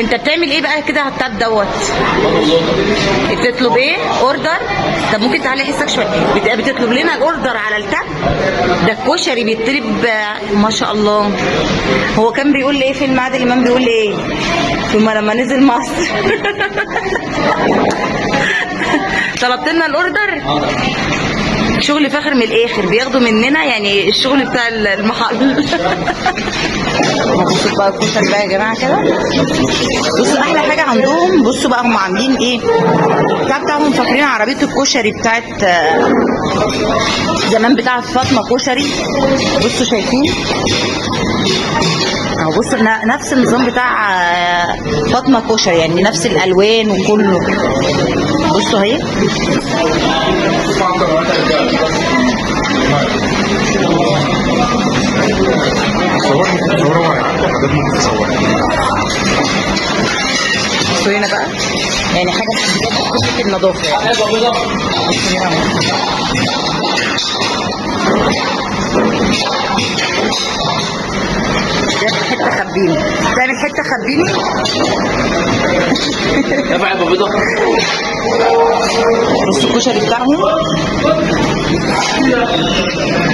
انت بتعمل ايه بقى كده على التاب دوت؟ بتطلب ايه؟ اوردر؟ طب ممكن تعلي حسك شويه. بتطلب لنا الاوردر على التاب؟ ده الكشري بيطلب ما شاء الله. هو كان بيقول لي ايه فيلم عادل امام؟ بيقول لي ايه ثم لما نزل مصر؟ طلبت لنا الاوردر. شغل فاخر من الاخر، بياخدوا مننا يعني الشغل بتاع المحل. بصوا بقى الكشري بقى يا جماعه كده. بصوا احلى حاجه عندهم، بصوا بقى هم عاملين ايه بتاعهم. فاكرين عربيه الكشري بتاعت زمان بتاعت فاطمه كشري؟ بصوا شايفين اهو. بصوا نفس النظام بتاع فاطمه كشري، يعني نفس الالوان وكله. بصوا اهي. بصوا هنا بقى يعني حاجه بجد النظافه يعني. حته خبيني، تعمل حته خبيني. بصوا الكشري بتاعهم.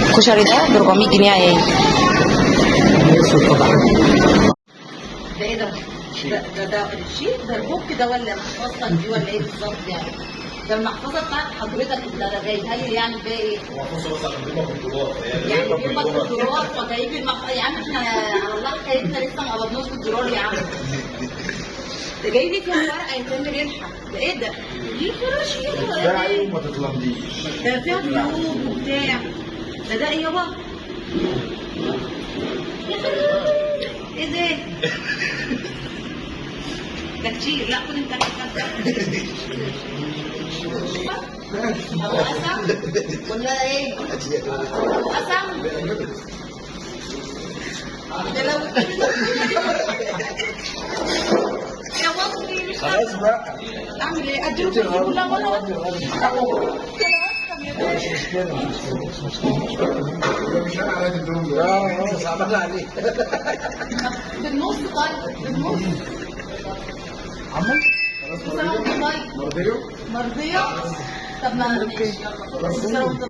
الكشري ده ب 400 جنيه اهي. ده ايه ده؟ ده الشيت ده البوك ده ولا محفظتك دي ولا ايه بالظبط يعني؟ ده المحفظه بتاعت حضرتك اللي انا جايبها لي يعني بقى ايه؟ المحفظه بس عشان تبقى بالدولار يعني بتبقى بالدولار فجايب يا عم احنا على الله حكايتنا لسه ما قبضناش بالدولار يا عم. ده جاي لي كام ورقه يا تامر الحق. ده ايه ده؟ ليه فراش كده؟ ده عيب ما تتلمديش. ده فيها قلوب وبتاع. ده ايه يابا؟ ايه ده؟ ده كتير. لا خد انت ابو قسم ولا ايه؟ ابو قسم ده لو يا وصلي خلاص بقى. اعمل ايه؟ اديله فلوس كلها ولا مش انا على الدوم ده. صعبان عليك. بالنص. طيب بالنص عمو خلاص مرضيه. مرضيه؟ طب ما